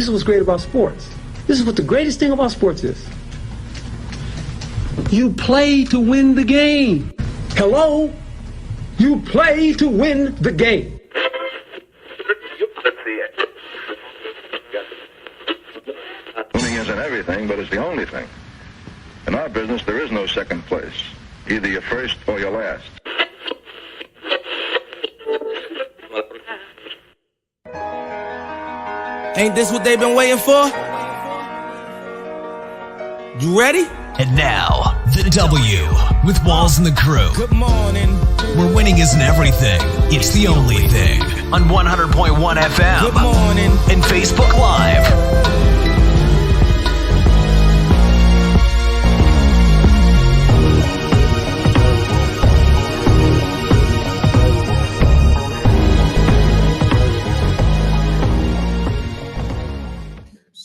This is what's great about sports. This is what the greatest thing about sports is. You play to win the game. Hello? You play to win the game. Winning isn't everything, but it's the only thing. In our business, there is no second place. Either you're first or you're last. Ain't this what they've been waiting for? You ready? And now, the W with Walls and the crew. Good morning. Where winning isn't everything, it's the only thing. On 100.1 FM. Good morning. And Facebook Live.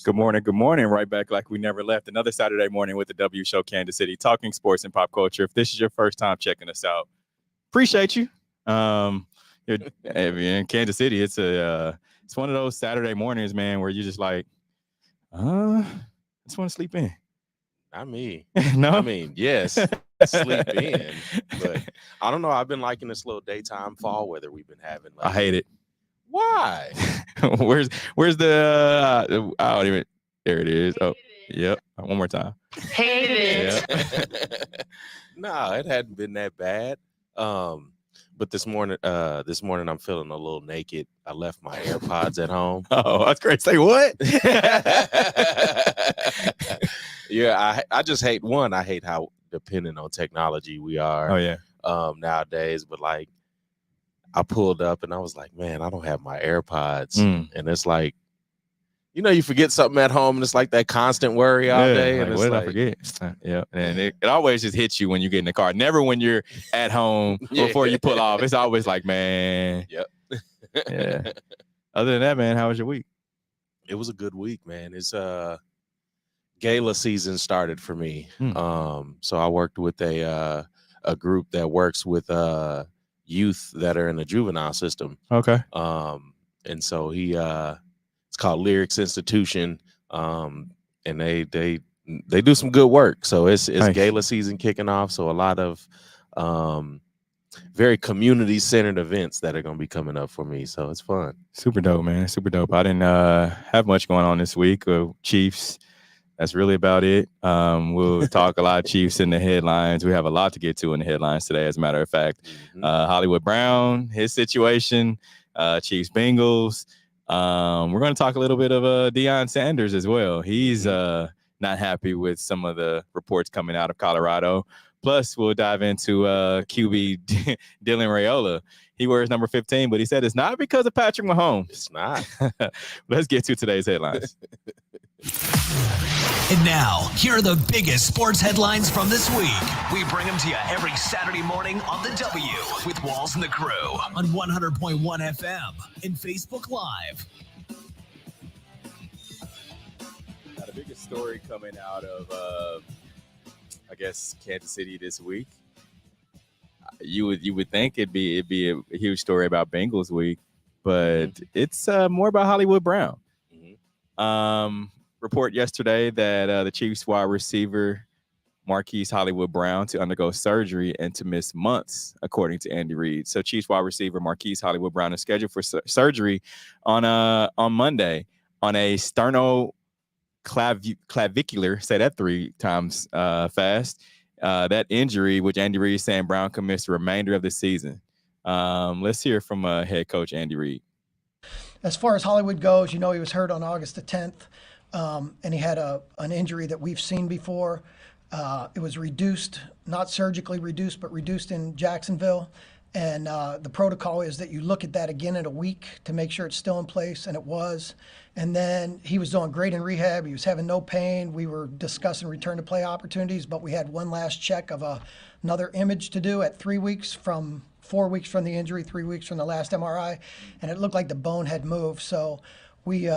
Good morning. Good morning. Right back like we never left. Another Saturday morning with the W Show Kansas City, talking sports and pop culture. If this is your first time checking us out, appreciate you. You're in Kansas City. It's one of those Saturday mornings, man, where you're just like, I just want to sleep in. Not me. No? I mean, yes, sleep in. But I don't know. I've been liking this little daytime fall weather we've been having. I hate it. Why? Where's the I don't even, there it is. Oh, yep. One more time. Hate it. Yeah. No, it hadn't been that bad. But this morning I'm feeling a little naked. I left my AirPods at home. Oh, that's great. Say what? Yeah, I just hate I hate how dependent on technology we are. Oh yeah. Nowadays, but like I pulled up and I was like, man, I don't have my AirPods. And it's like, you know, you forget something at home and it's like that constant worry all day. And like, it's what did like, I forget? Yeah. And it always just hits you when you get in the car. Never when you're at home before you pull off. It's always like, man. Yep. Yeah. Other than that, man, how was your week? It was a good week, man. It's gala season started for me. So I worked with a group that works with youth that are in the juvenile system. Okay. And so it's called Lyrics Institution. And they do some good work. So it's nice. Gala season kicking off. So a lot of very community centered events that are going to be coming up for me. So it's fun. Super dope, man. Super dope. I didn't have much going on this week. Chiefs. That's really about it. We'll talk a lot of Chiefs in the headlines. We have a lot to get to in the headlines today, as a matter of fact. Hollywood Brown, his situation, Chiefs Bengals. We're going to talk a little bit of Deion Sanders as well. He's not happy with some of the reports coming out of Colorado. Plus, we'll dive into QB Dylan Raiola. He wears number 15, but he said it's not because of Patrick Mahomes. It's not. Let's get to today's headlines. And now, here are the biggest sports headlines from this week. We bring them to you every Saturday morning on the W with Walls and the crew on 100.1 FM and Facebook Live. Now, the biggest story coming out of, I guess, Kansas City this week, you would think it'd be a huge story about Bengals week, but it's more about Hollywood Brown. Report yesterday that the Chiefs wide receiver Marquise Hollywood Brown to undergo surgery and to miss months, according to Andy Reid. So Chiefs wide receiver Marquise Hollywood Brown is scheduled for surgery on Monday on a sternoclavicular, say that 3 times fast, that injury, which Andy Reid is saying Brown can miss the remainder of the season. Let's hear from head coach Andy Reid. As far as Hollywood goes, you know, he was hurt on August the 10th. And he had an injury that we've seen before. It was reduced, not surgically reduced, but reduced in Jacksonville. And the protocol is that you look at that again in a week to make sure it's still in place, and it was. And then he was doing great in rehab. He was having no pain. We were discussing return to play opportunities, but we had one last check of another image to do at 4 weeks from the injury, 3 weeks from the last MRI, and it looked like the bone had moved. So we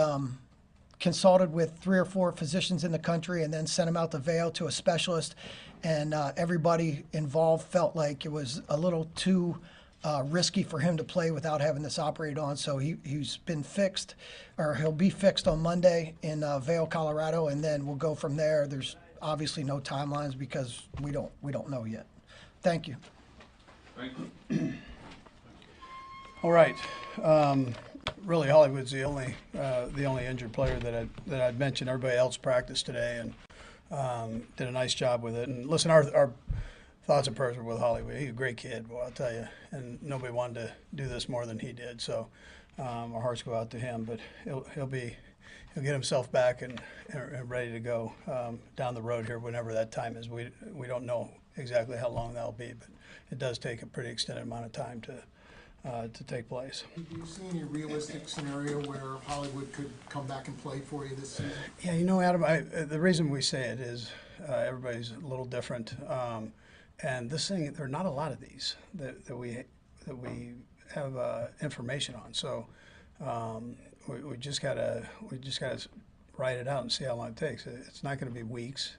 consulted with 3 or 4 physicians in the country and then sent him out to Vail to a specialist. And everybody involved felt like it was a little too risky for him to play without having this operated on. So he's been fixed, or he'll be fixed on Monday in Vail, Colorado, and then we'll go from there. There's obviously no timelines because we don't know yet. Thank you. All right. Really, Hollywood's the only injured player that I'd mentioned. Everybody else practiced today and did a nice job with it. And listen, our thoughts and prayers are with Hollywood. He's a great kid, boy, I'll tell you. And nobody wanted to do this more than he did. So our hearts go out to him. But he'll get himself back and ready to go down the road here whenever that time is. We don't know exactly how long that'll be, but it does take a pretty extended amount of time to take place. Do you see any realistic scenario where Hollywood could come back and play for you this season? Yeah, you know, Adam, the reason we say it is everybody's a little different, and this thing, there are not a lot of these that we have information on. So we just gotta write it out and see how long it takes. It's not going to be weeks,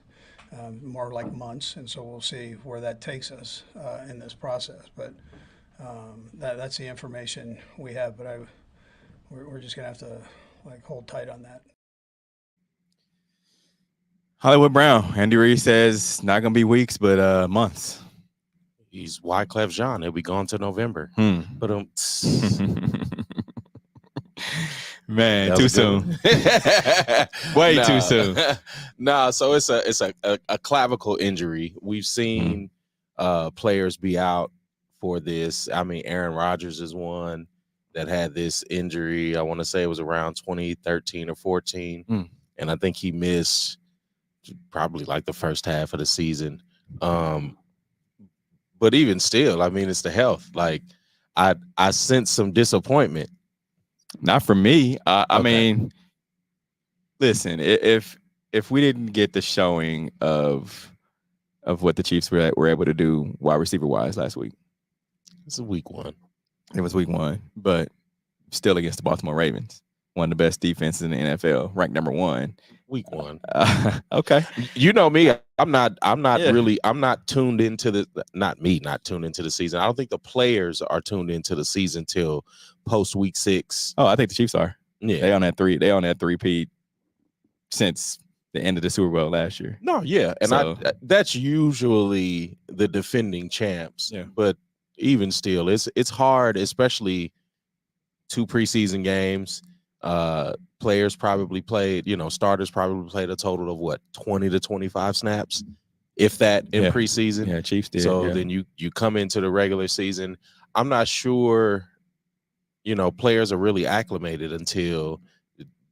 more like months, and so we'll see where that takes us in this process. But that's the information we have, but we're just gonna have to hold tight on that. Hollywood Brown, Andy Reid says not gonna be weeks, but months. He's Wyclef Jean. He'll be gone to November. But man, too soon. Way too soon. So it's a clavicle injury. We've seen players be out for this. I mean, Aaron Rodgers is one that had this injury. I want to say it was around 2013 or 14. And I think he missed probably like the first half of the season. But even still, I mean, it's the health. Like I sense some disappointment. Not for me. I mean, listen, if we didn't get the showing of what the Chiefs were able to do wide receiver wise last week. It's a week one. It was week one, but still against the Baltimore Ravens, one of the best defenses in the NFL, ranked number 1. Week one. Okay. You know me. I'm not tuned into the not tuned into the season. I don't think the players are tuned into the season till post week 6. Oh, I think the Chiefs are. Yeah. They on that 3-peat since the end of the Super Bowl last year. No, yeah. And so, that's usually the defending champs. Yeah. But even still, it's hard, especially 2 preseason games. Players probably played, starters probably played a total of 20 to 25 snaps, if that, in preseason. Yeah, Chiefs did. So then you come into the regular season. I'm not sure, players are really acclimated until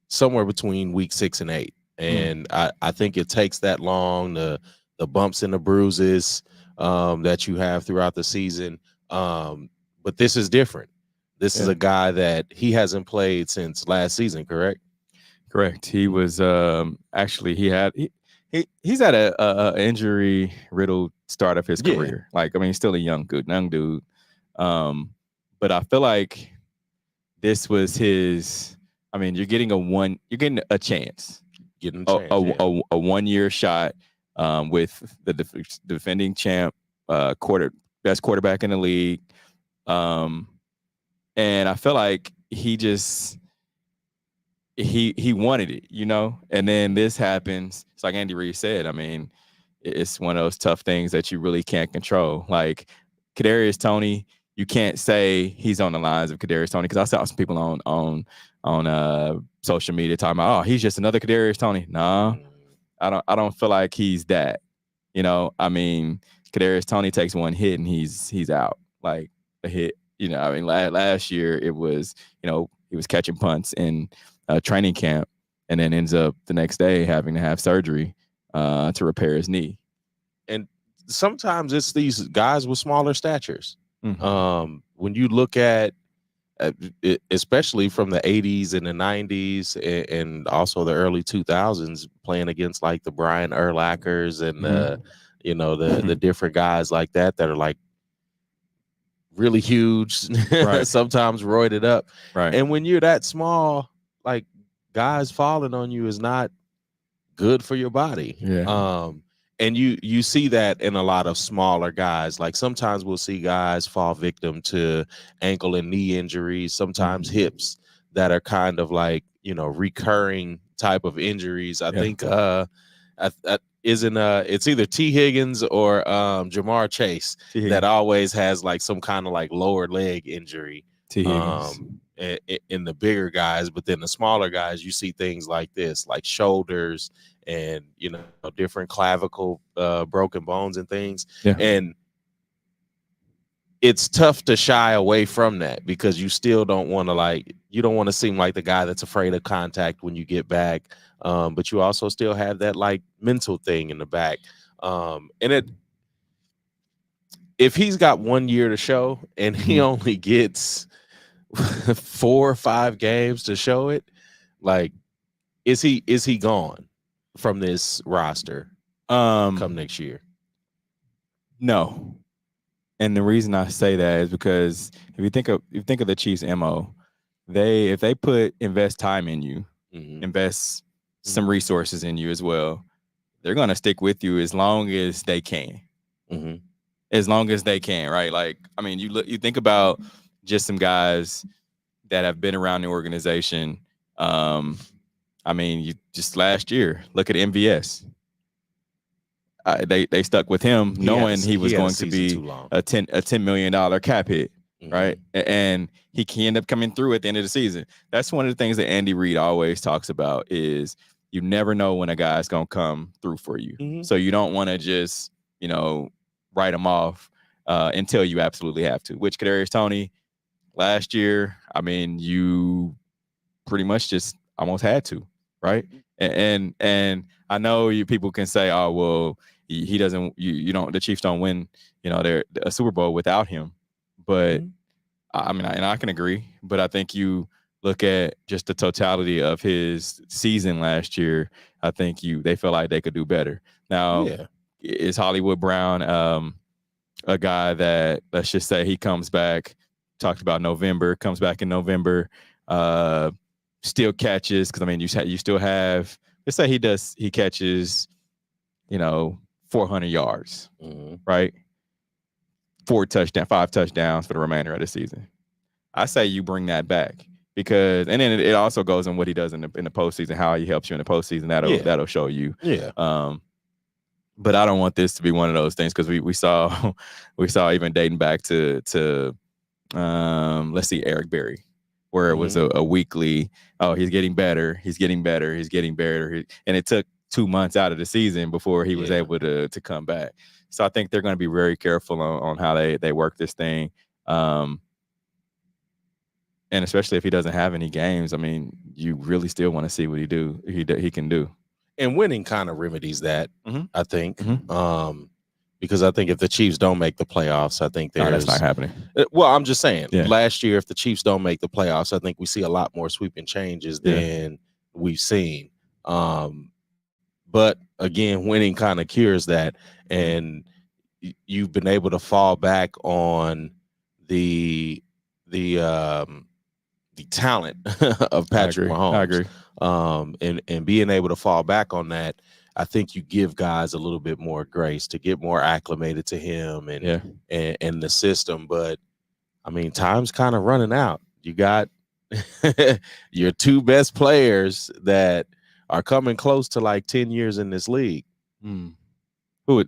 somewhere between week 6 and 8. And I think it takes that long, the bumps and the bruises that you have throughout the season. But this is different. This is a guy that he hasn't played since last season, correct? Correct. He was actually he's at a injury riddled start of his career. Like, I mean, he's still a young dude. But I feel like this was his. I mean, you're getting a chance. Getting a 1-year shot with the defending champ, best quarterback in the league. And I feel like he wanted it, and then this happens. It's like Andy Reid said. I mean, it's one of those tough things that you really can't control. Like Kadarius Toney, you can't say he's on the lines of Kadarius Toney, because I saw some people on social media talking about, oh, he's just another Kadarius Toney. No, I don't feel like he's that. I mean, Kadarius Toney takes one hit and he's out. Like a hit. I mean, last year it was, he was catching punts in training camp and then ends up the next day having to have surgery to repair his knee. And sometimes it's these guys with smaller statures. Mm-hmm. When you look at it, especially from the 80s and the 90s and also the early 2000s, playing against like the Brian Urlachers and the different guys like that are like really huge, right. Sometimes roided up. Right. And when you're that small, like guys falling on you is not good for your body. Yeah. And you see that in a lot of smaller guys. Like sometimes we'll see guys fall victim to ankle and knee injuries, sometimes hips that are kind of like, recurring type of injuries. I think it's either T. Higgins or Jamar Chase that always has like some kind of like lower leg injury. T. Higgins. In the bigger guys, but then the smaller guys, you see things like this, like shoulders and different clavicle broken bones and things. And it's tough to shy away from that because you still don't want to seem like the guy that's afraid of contact when you get back, but you also still have that like mental thing in the back. If he's got 1 year to show and he only gets 4 or 5 games to show it, like is he gone from this roster come next year? No. And the reason I say that is because if you think of the Chiefs' MO, if they invest time in you, invest some resources in you as well, they're gonna stick with you as long as they can. As long as they can, right? Like, I mean, you think about just some guys that have been around the organization. I mean, you just last year, look at MVS. They stuck with him knowing he was going to be a $10 million cap hit, right? And he can end up coming through at the end of the season. That's one of the things that Andy Reid always talks about is you never know when a guy's going to come through for you. So you don't want to just, write him off until you absolutely have to, which Kadarius Toney last year, I mean, you pretty much just almost had to, right? And I know people can say, oh, well, he doesn't, the Chiefs don't win, they're a Super Bowl without him. But I mean, and I can agree, but I think you look at just the totality of his season last year, I think they felt like they could do better. Now, is Hollywood Brown a guy that, let's just say he comes back, talked about November, comes back in November, still catches, because I mean, you still have, let's say he catches, 400 yards, right? 5 touchdowns for the remainder of the season. I say you bring that back because, and then it also goes on what he does in the postseason, how he helps you in the postseason. That'll show you. But I don't want this to be one of those things because we saw even dating back to let's see, Eric Berry, where it was a weekly, he's getting better, and it took 2 months out of the season before he was able to come back. So I think they're going to be very careful on how they work this thing, and especially if he doesn't have any games. I mean, you really still want to see what he can do. And winning kind of remedies that, I think, because I think if the Chiefs don't make the playoffs, I think that's not happening. Well, I'm just saying, last year, if the Chiefs don't make the playoffs, I think we see a lot more sweeping changes than we've seen. But again, winning kind of cures that, and you've been able to fall back on the talent of Patrick Mahomes. I agree. And being able to fall back on that, I think you give guys a little bit more grace to get more acclimated to him and the system. But I mean, time's kind of running out. You got your 2 best players that are coming close to like 10 years in this league.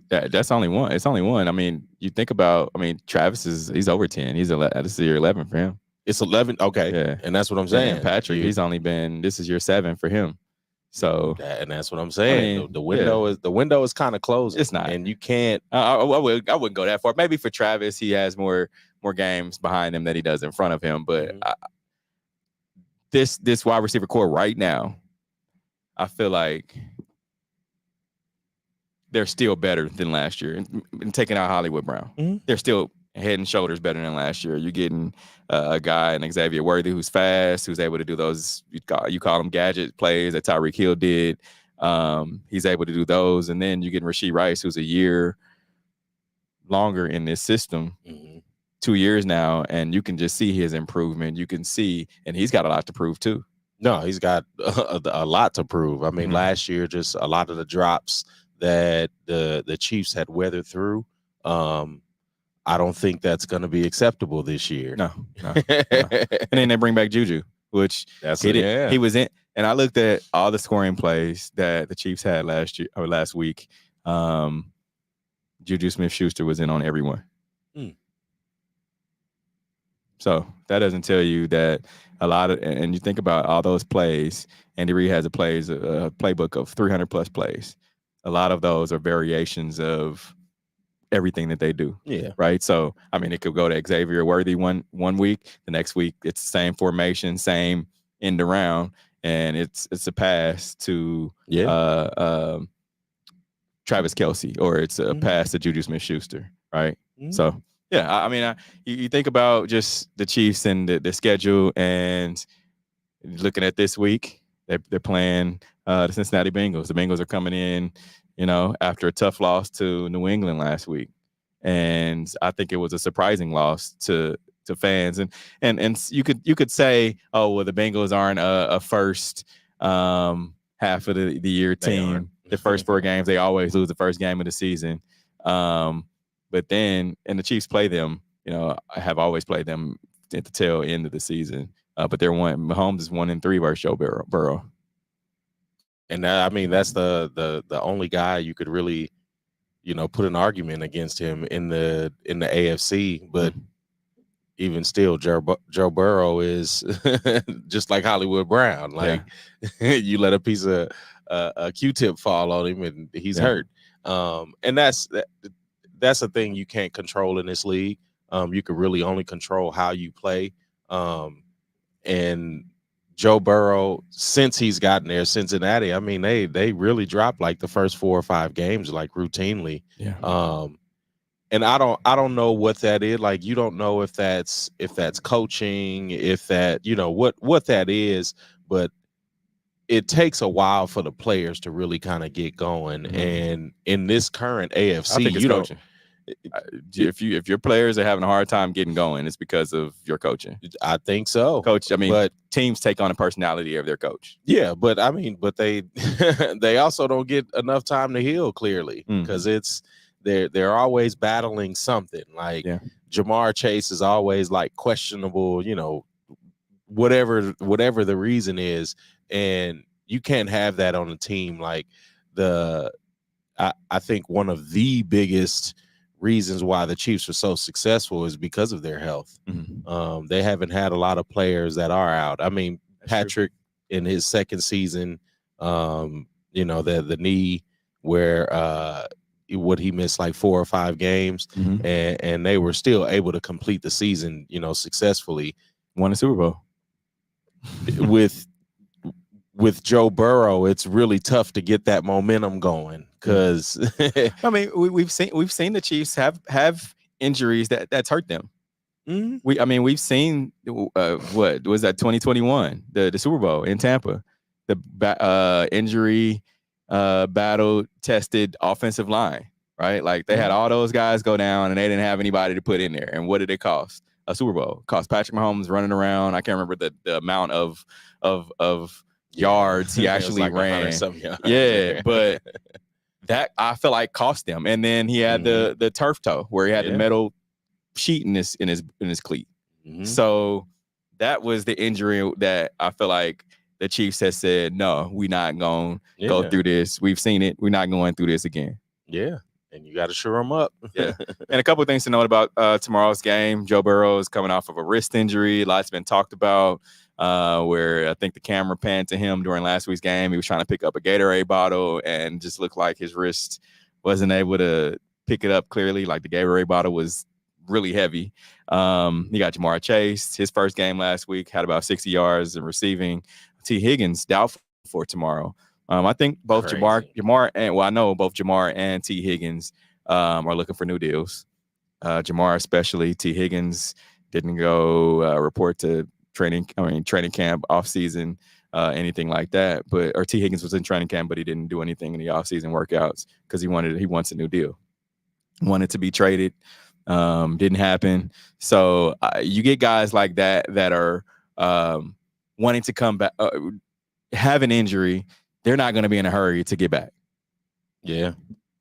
That's only one. It's only one. I mean, you think about, Travis he's over 10. This is year 11 for him. It's 11. Okay. Yeah. And that's what I'm saying. And Patrick, this is year 7 for him. So, and that's what I'm saying. The window is kind of closing. It's not. And you can't. I wouldn't go that far. Maybe for Travis, he has more games behind him than he does in front of him. But this wide receiver core right now, I feel like they're still better than last year. And taking out Hollywood Brown, they're still head and shoulders better than last year. You're getting a guy in Xavier Worthy who's fast, who's able to do those, you call them gadget plays that Tyreek Hill did. He's able to do those. And then you're getting Rashee Rice, who's a year longer in this system, 2 years now, and you can just see his improvement. You can see, and he's got a lot to prove too. No, he's got a lot to prove. I mean, last year, just a lot of the drops that the Chiefs had weathered through. I don't think that's going to be acceptable this year. No. And then they bring back Juju, which he was in. And I looked at all the scoring plays that the Chiefs had last week. Juju Smith-Schuster was in on every one. So that doesn't tell you that a lot of, and you think about all those plays, Andy Reid has a playbook of 300 plus plays. A lot of those are variations of everything that they do. Yeah. Right. So, I mean, it could go to Xavier Worthy one week. The next week, it's the same formation, same end around, and it's a pass to Travis Kelce, or it's a pass to Juju Smith-Schuster. Right. So, yeah, I mean, you think about just the Chiefs and the schedule, and looking at this week, they're playing the Cincinnati Bengals. The Bengals are coming in, after a tough loss to New England last week, and I think it was a surprising loss to fans. And you could say, oh well, the Bengals aren't a first half of the year team. The first 4 games, they always lose the first game of the season. But then, and the Chiefs play them, I have always played them at the tail end of the season. But Mahomes is 1-3 versus Joe Burrow. And I mean, that's the only guy you could really, put an argument against him in the AFC. But even still, Joe Burrow is just like Hollywood Brown. Like you let a piece of a Q-tip fall on him and he's hurt. And that's the thing you can't control in this league. You can really only control how you play. And Joe Burrow, since he's gotten there, Cincinnati, I mean, they really dropped like the first 4 or 5 games, like routinely. Yeah. And I don't know what that is. Like, you don't know if that's coaching, if that, what that is, but it takes a while for the players to really kind of get going. And in this current AFC, I think it's coaching. If your players are having a hard time getting going, it's because of your coaching. I think so. Coach, I mean, but teams take on a personality of their coach. Yeah, but I mean, they they also don't get enough time to heal clearly, because they're always battling something. Like Jamar Chase is always like questionable, whatever the reason is, and you can't have that on a team. Like I think one of the biggest reasons why the Chiefs are so successful is because of their health. They haven't had a lot of players that are out. I mean, that's Patrick true. In his second season, the knee where he missed like 4 or 5 games, and they were still able to complete the season, successfully. Won a Super Bowl. With Joe Burrow, it's really tough to get that momentum going, because I mean, we've seen the Chiefs have injuries that's hurt them. We've seen what was that 2021, the Super Bowl in Tampa, the injury battle tested offensive line, right? Like they had all those guys go down and they didn't have anybody to put in there. And what did it cost? A Super Bowl. It cost Patrick Mahomes running around. I can't remember the amount of yards he actually like ran. Yeah, but that I feel like cost him. And then he had the turf toe where he had the metal sheet in his cleat. So that was the injury that I feel like the Chiefs has said, no, we're not going to go through this. We've seen it. We're not going through this again. Yeah. And you got to shore them up. Yeah. And a couple of things to note about tomorrow's game. Joe Burrow is coming off of a wrist injury. A lot's been talked about, where I think the camera panned to him during last week's game. He was trying to pick up a Gatorade bottle and just looked like his wrist wasn't able to pick it up clearly. Like the Gatorade bottle was really heavy. He got Jamar Chase. His first game last week had about 60 yards in receiving. T. Higgins doubtful for tomorrow. I think both Jamar and T. Higgins are looking for new deals. Jamar especially. T. Higgins didn't go report to training camp, off season, anything like that. Or T. Higgins was in training camp, but he didn't do anything in the off season workouts because he wants a new deal. Wanted to be traded, didn't happen. So you get guys like that are wanting to come back, have an injury. They're not going to be in a hurry to get back. Yeah.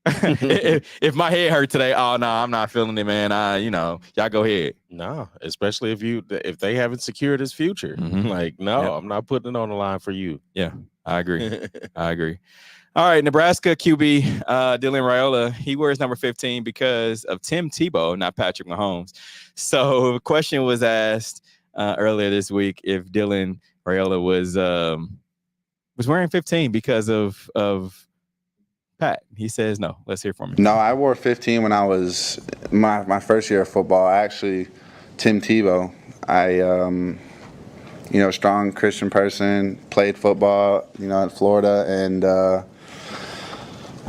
if my head hurt today, oh no, I'm not feeling it, man. Y'all go ahead. No, especially if they haven't secured his future. Like, no, Yep. I'm not putting it on the line for you. Yeah, I agree. I agree. All right, Nebraska QB Dylan Raiola, he wears number 15 because of Tim Tebow, not Patrick Mahomes. So the question was asked earlier this week if Dylan Raiola was wearing 15 because of Pat. He says no. Let's hear from him. No, I wore 15 when I was my first year of football. Tim Tebow. Strong Christian person, played football, in Florida, and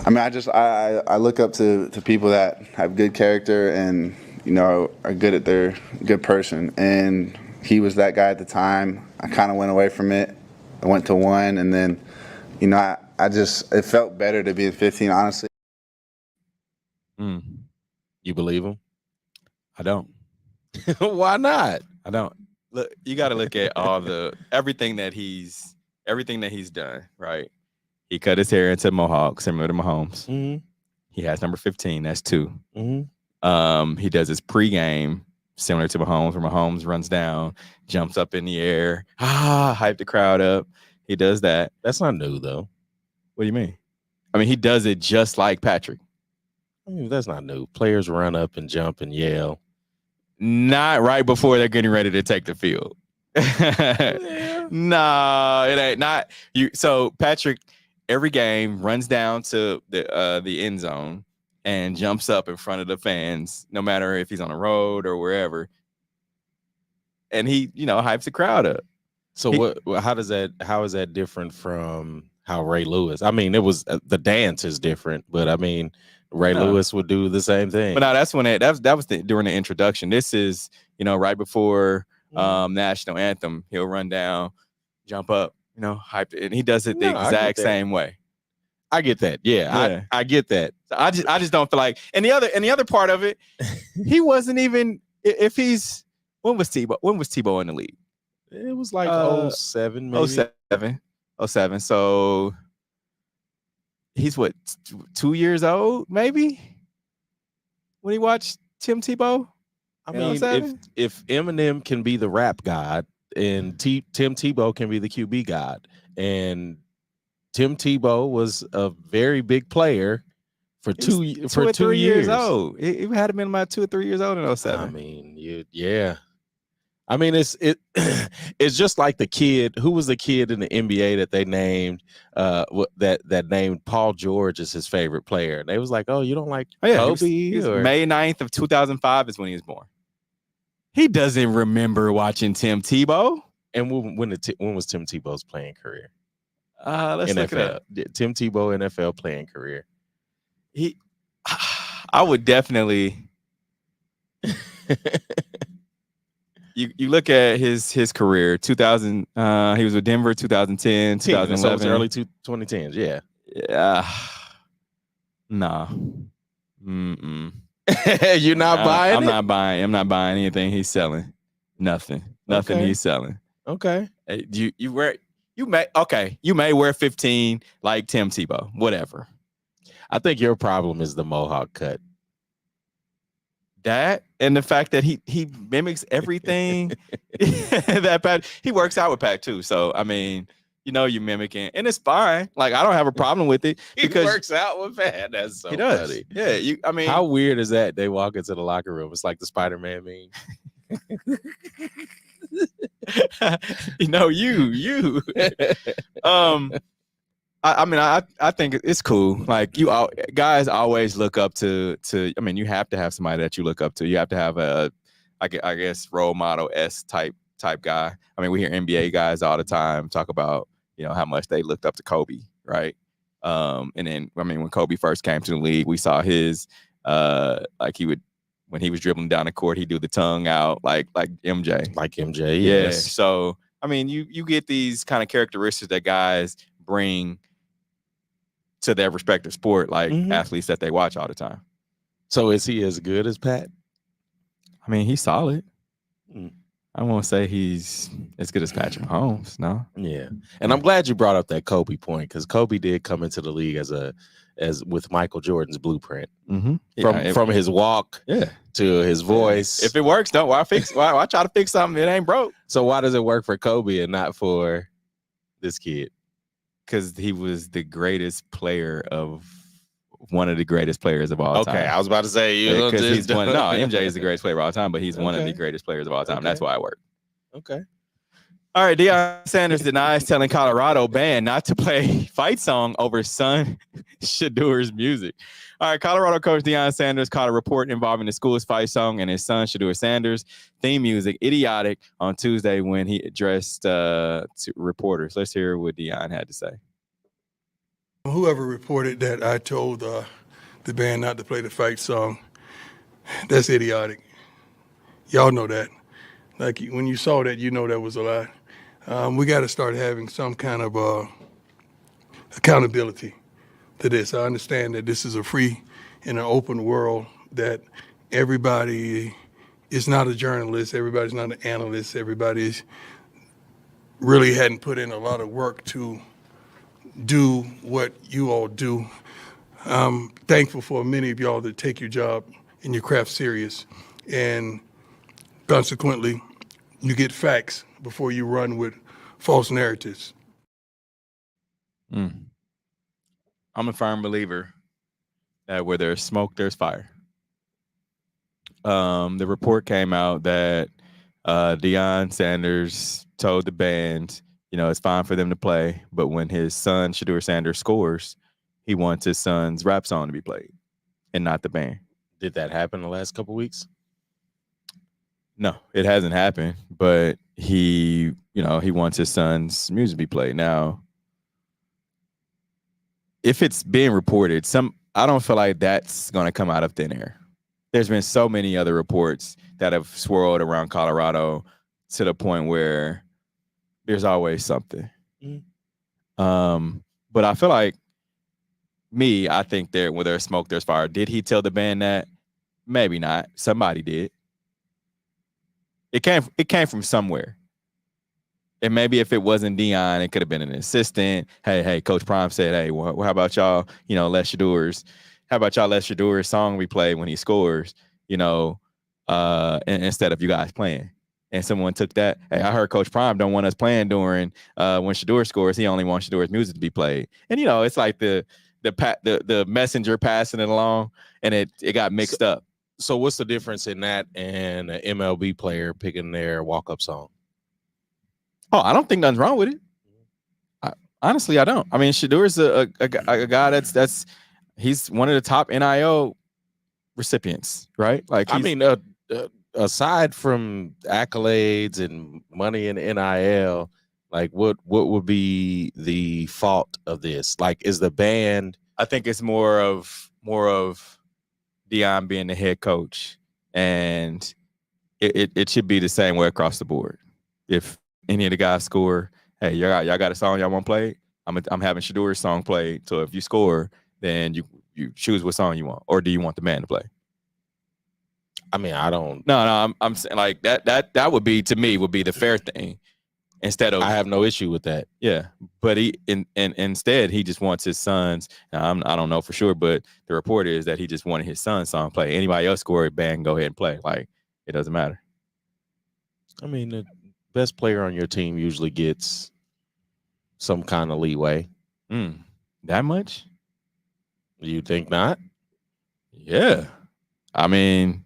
I look up to people that have good character and are good at their good person, and he was that guy at the time. I kind of went away from it. I went to 1, and then it felt better to be in 15, honestly. You believe him? I don't. Why not? I don't. Look, you got to look at everything that he's done, right? He cut his hair into mohawk, similar to Mahomes. Mm-hmm. He has number 15. That's 2. Mm-hmm. He does his pregame similar to Mahomes, where Mahomes runs down, jumps up in the air, hype the crowd up. He does that. That's not new, though. What do you mean? I mean, he does it just like Patrick. I mean, that's not new. Players run up and jump and yell. Not right before they're getting ready to take the field. No, it ain't not you. So Patrick, every game runs down to the end zone and jumps up in front of the fans, no matter if he's on the road or wherever. And he, hypes the crowd up. So how is that different from how Ray Lewis? I mean, it was the dance is different, but I mean, Ray Lewis would do the same thing. But no, that's when that was during the introduction. This is, right before national anthem. He'll run down, jump up, hype it, and he does it the exact same way. I get that. Yeah. I get that. So I just don't feel like. And the other part of it, he wasn't even. If he's when was Tebow in the league? It was like 07, maybe. 07. So he's what, 2 years old, maybe? When he watched Tim Tebow? I mean, if Eminem can be the rap god and Tim Tebow can be the QB god, and Tim Tebow was a very big player for 2 or 3 years old. He had him in about 2 or 3 years old in 07. I mean, yeah. I mean, it's just like the kid who was the kid in the NBA that they named that named Paul George as his favorite player. And they was like, "Oh, you don't like Kobe?" He was May 9th of 2005 is when he was born. He doesn't remember watching Tim Tebow. And when was Tim Tebow's playing career? Let's look it up. Tim Tebow NFL playing career. I would definitely. You look at his career, 2000. He was with Denver, 2010, 2011. So it was early 2010s. Yeah. Yeah. Nah. You're not buying. I'm not buying. I'm not buying anything he's selling. Nothing. Okay. He's selling. Okay. You may wear 15 like Tim Tebow. Whatever. I think your problem is the mohawk cut. That and the fact that he mimics everything that Pat. He works out with Pat too. So I mean, you're mimicking, and it's fine. Like I don't have a problem with it because he works out with Pat. That's so he does. funny. Yeah, how weird is that? They walk into the locker room. It's like the Spider-Man meme. You. I think it's cool. Like guys always look up to. I mean, you have to have somebody that you look up to. You have to have I guess role model type guy. I mean, we hear NBA guys all the time talk about how much they looked up to Kobe, right? And then when Kobe first came to the league, we saw his when he was dribbling down the court, he'd do the tongue out like MJ. Like MJ, yeah. yes. So you get these kind of characteristics that guys bring to their respective sport, like athletes that they watch all the time. So is he as good as Pat? I mean, he's solid. I won't say he's as good as Patrick Mahomes. No. Yeah, and I'm glad you brought up that Kobe point because Kobe did come into the league as with Michael Jordan's blueprint from his walk to his voice. If it works, don't why try to fix something it ain't broke? So why does it work for Kobe and not for this kid? Because he was the greatest player of one of the greatest players of all time. Okay, I was about to say MJ is the greatest player of all time, but he's one of the greatest players of all time. That's why it worked. Okay. All right, Deion Sanders denies telling Colorado band not to play fight song over son Shedeur's music. All right, Colorado coach Deion Sanders caught a report involving the school's fight song and his son Shedeur Sanders' theme music idiotic on Tuesday when he addressed to reporters. Let's hear what Deion had to say. Whoever reported that I told the band not to play the fight song, that's idiotic. Y'all know that. Like, when you saw that, you know that was a lie. We got to start having some kind of accountability to this. I understand that this is a free and an open world, that everybody is not a journalist, everybody's not an analyst, everybody's really hadn't put in a lot of work to do what you all do. I'm thankful for many of y'all that take your job and your craft serious, and consequently, you get facts before you run with false narratives. I'm a firm believer that where there's smoke, there's fire. The report came out that Deion Sanders told the band, it's fine for them to play, but when his son, Shedeur Sanders, scores, he wants his son's rap song to be played and not the band. Did that happen the last couple weeks? No, it hasn't happened, but he wants his son's music to be played. Now, if it's being reported, I don't feel like that's going to come out of thin air. There's been so many other reports that have swirled around Colorado to the point where there's always something. But I feel like I think where there's smoke, there's fire. Did he tell the band that? Maybe not. Somebody did. It came from somewhere. And maybe if it wasn't Deion, it could have been an assistant. Hey, Coach Prime said, hey, well, how about y'all, let Shedeur's song be played when he scores, instead of you guys playing. And someone took that. Hey, I heard Coach Prime don't want us playing during when Shedeur scores. He only wants Shedeur's music to be played. And, it's like the messenger passing it along, and it got mixed up. So what's the difference in that and an MLB player picking their walk-up song? Oh, I don't think nothing's wrong with it. Honestly, I don't. I mean, Shedeur's a guy that's he's one of the top NIL recipients, right? Like, aside from accolades and money in NIL, like what would be the fault of this? Like, is the band? I think it's more of Deion being the head coach, and it should be the same way across the board. If any of the guys score, hey, y'all got a song y'all want played? I'm having Shedeur's song played. So if you score, then you choose what song you want, or do you want the band to play? I mean, I don't. No, I'm saying like that would be, to me, would be the fair thing. Instead of, I have no issue with that. Yeah, but instead he just wants his son's. I don't know for sure, but the report is that he just wanted his son's song played. Anybody else score, band, go ahead and play. Like, it doesn't matter. I mean, the best player on your team usually gets some kind of leeway. That much? You think not? Yeah, I mean,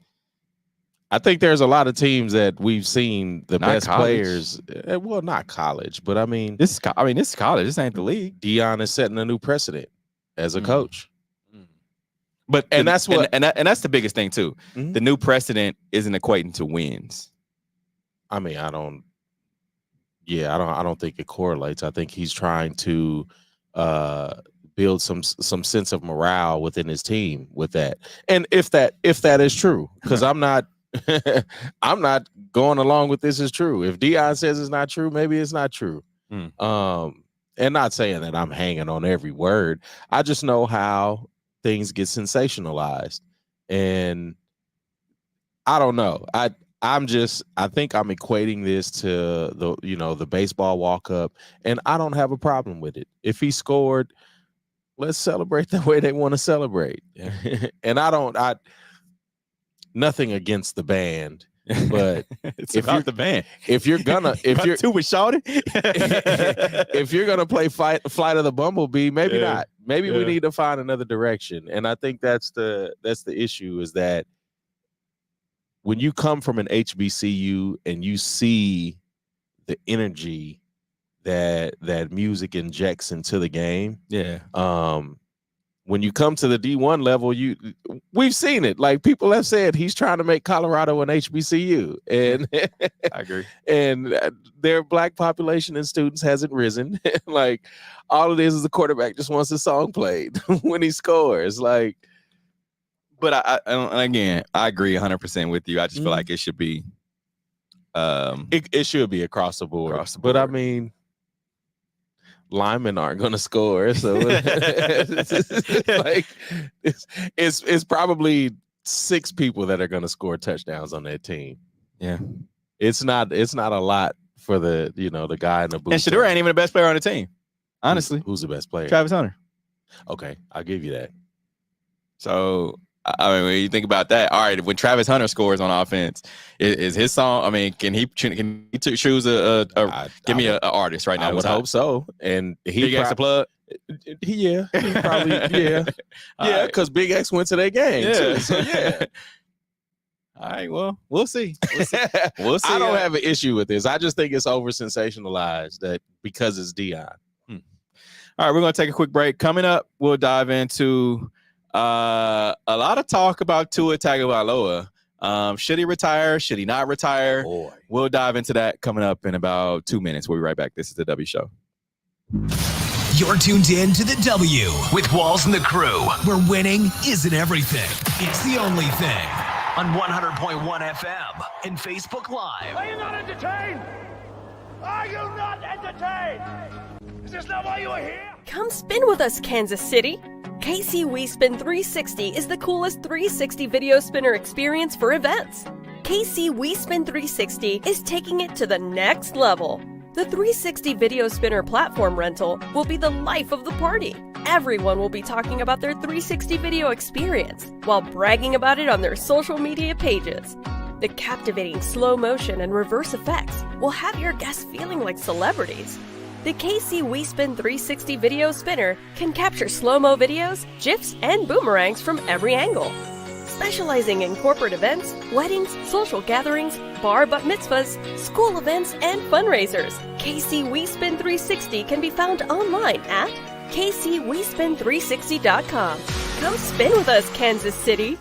I think there's a lot of teams that we've seen the best college players. Well, not college, but I mean, this is college. This ain't the league. Deion is setting a new precedent as a coach. But that's what, and that's the biggest thing too. The new precedent isn't equating to wins. I mean, I don't think it correlates. I think he's trying to build some sense of morale within his team with that. And if that is true, because I'm not going along with this is true. If Deion says it's not true, maybe it's not true. And not saying that I'm hanging on every word. I just know how things get sensationalized. And I don't know. I think I'm equating this to the baseball walk up, and I don't have a problem with it. If he scored, let's celebrate the way they want to celebrate. Yeah. And nothing against the band, but it's about the band. If you're gonna play Flight of the Bumblebee, maybe not. Maybe we need to find another direction. And I think that's the issue, is that when you come from an HBCU and you see the energy that music injects into the game, when you come to the D1 level, we've seen it. Like, people have said he's trying to make Colorado an HBCU, and I agree. And their black population and students hasn't risen. Like, all it is the quarterback just wants a song played when he scores. Like, but I agree 100% with you. I just feel like it should be, it should be across the board. But I mean, linemen aren't going to score, so it's probably 6 people that are going to score touchdowns on that team. Yeah, it's not a lot for the the guy in the booth. And Shedeur ain't even the best player on the team, honestly. Who's the best player? Travis Hunter. Okay, I'll give you that. So, I mean, when you think about that, all right, when Travis Hunter scores on offense, is his song? I mean, can he choose give me an artist right now? I would hope so. And Big X a plug. He probably because Big X went to their game too. So All right, well, we'll see. We'll see. I don't have an issue with this. I just think it's over sensationalized that because it's Deion. All right, we're gonna take a quick break. Coming up, we'll dive into a lot of talk about Tua Tagovailoa. Should he retire? Should he not retire? Boy. We'll dive into that coming up in about 2 minutes. We'll be right back. This is the W Show. You're tuned in to the W with Walls and the Crew, where winning isn't everything. It's the only thing. On 100.1 FM and Facebook Live. Are you not entertained? Are you not entertained? Is this not why you are here? Come spin with us, Kansas City. KC WeSpin 360 is the coolest 360 video spinner experience for events. KC WeSpin 360 is taking it to the next level. The 360 video spinner platform rental will be the life of the party. Everyone will be talking about their 360 video experience while bragging about it on their social media pages. The captivating slow motion and reverse effects will have your guests feeling like celebrities. The KC WeSpin 360 video spinner can capture slow-mo videos, GIFs, and boomerangs from every angle. Specializing in corporate events, weddings, social gatherings, bar bat mitzvahs, school events, and fundraisers, KC WeSpin 360 can be found online at kcwespin360.com. Come spin with us, Kansas City.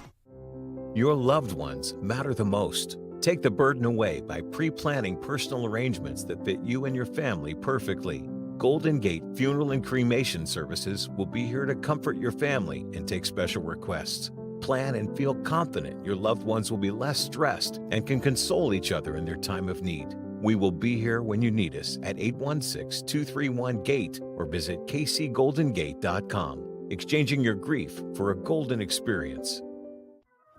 Your loved ones matter the most. Take the burden away by pre-planning personal arrangements that fit you and your family perfectly. Golden Gate Funeral and Cremation Services will be here to comfort your family and take special requests. Plan and feel confident your loved ones will be less stressed and can console each other in their time of need. We will be here when you need us at 816-231-GATE or visit kcgoldengate.com. Exchanging your grief for a golden experience.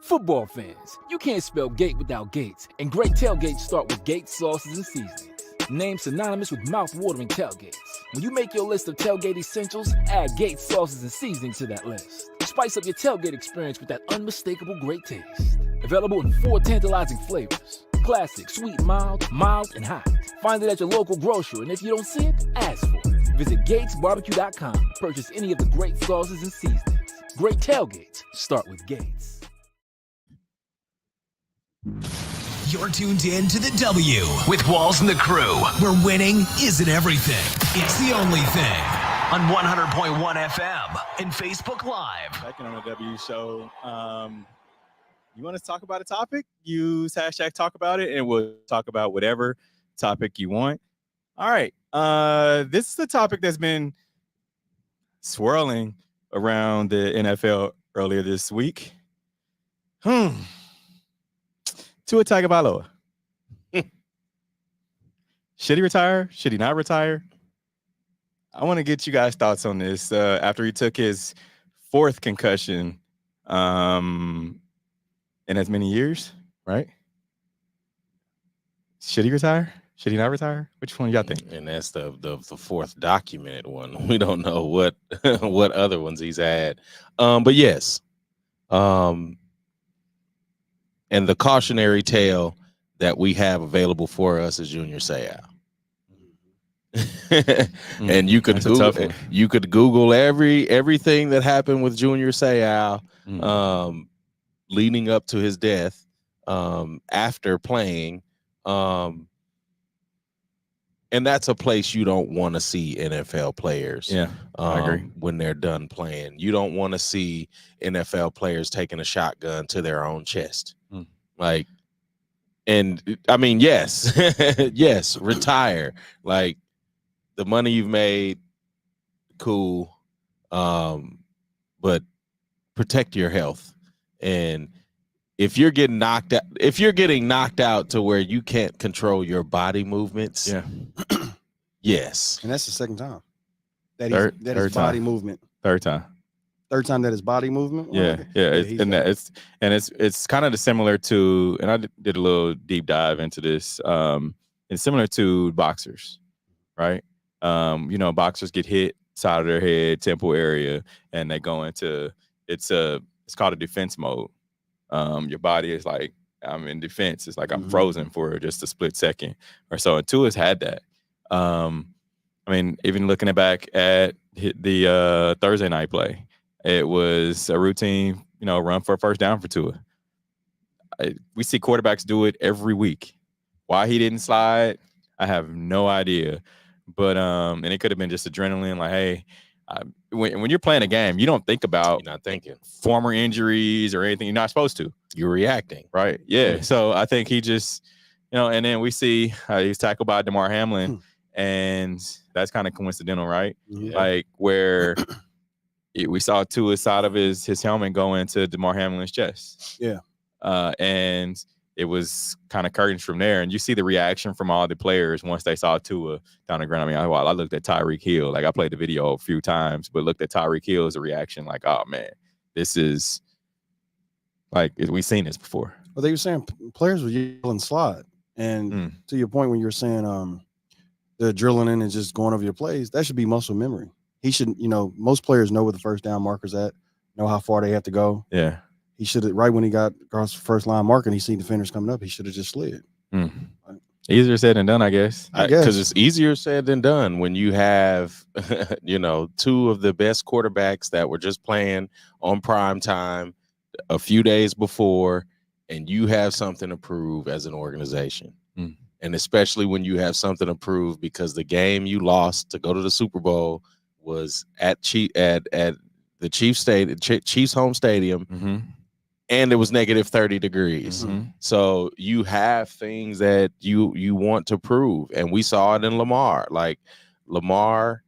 Football fans, you can't spell gate without Gates, and great tailgates start with Gates sauces and seasonings. Named synonymous with mouth-watering tailgates. When you make your list of tailgate essentials, add Gates sauces and seasoning to that list. Spice up your tailgate experience with that unmistakable great taste. Available in 4 tantalizing flavors: classic, sweet, mild, and hot. Find it at your local grocer, and if you don't see it, ask for it. Visit GatesBarbecue.com to purchase any of the great sauces and seasonings. Great tailgates start with Gates. You're tuned in to the W with Walls and the Crew, where winning isn't everything. It's the only thing. On 100.1 FM and Facebook Live. Back in on the W Show. You want to talk about a topic? Use hashtag talk about it, and we'll talk about whatever topic you want. All right. This is the topic that's been swirling around the NFL earlier this week. Tua Tagovailoa. Should he retire? Should he not retire? I want to get you guys' thoughts on this. After he took his 4th concussion in as many years, right? Should he retire? Should he not retire? Which one y'all think? And that's the fourth documented one. We don't know what what other ones he's had. But yes. And the cautionary tale that we have available for us is Junior Seau. And you could Google everything that happened with Junior Seau leading up to his death, after playing, and that's a place you don't want to see NFL players. Yeah, I agree. When they're done playing, you don't want to see NFL players taking a shotgun to their own chest. Like, and I mean, yes, yes, retire. Like, the money you've made, cool, but protect your health. And if you're getting knocked out to where you can't control your body movements, yes. And that's the second time that his body movement. Third time that his body movement. Yeah. It's kind of similar to, and I did a little deep dive into this. It's similar to boxers, right? Boxers get hit side of their head, temple area, and they go into it's called a defense mode. Your body is like, I'm in defense. It's like I'm frozen for just a split second or so. And Tua's had that. Even looking back at the Thursday night play, it was a routine, run for a first down for Tua. We see quarterbacks do it every week. Why he didn't slide, I have no idea. But and it could have been just adrenaline. Like, hey, when you're playing a game, you don't think about you're not thinking former injuries or anything. You're not supposed to. You're reacting, right? Yeah. So I think he just, and then we see he's tackled by DeMar Hamlin, and that's kind of coincidental, right? Yeah. Like where we saw Tua's side of his helmet go into DeMar Hamlin's chest. Yeah. And it was kind of curtains from there. And you see the reaction from all the players once they saw Tua down the ground. I looked at Tyreek Hill. Like, I played the video a few times, but looked at Tyreek Hill as a reaction like, oh, man, this is like, we've seen this before. Well, they were saying players were yelling slide. And to your point when you were saying the drilling in and just going over your plays, that should be muscle memory. He should, most players know where the first down marker's at, know how far they have to go. Yeah. He should have, right when he got across the first line marker and he seen defenders coming up, he should have just slid. Easier said than done, I guess. Because it's easier said than done when you have, two of the best quarterbacks that were just playing on prime time a few days before, and you have something to prove as an organization. And especially when you have something to prove because the game you lost to go to the Super Bowl was at the Chiefs home stadium. And it was negative 30 degrees. So you have things that you want to prove. And we saw it in Lamar. Like, Lamar,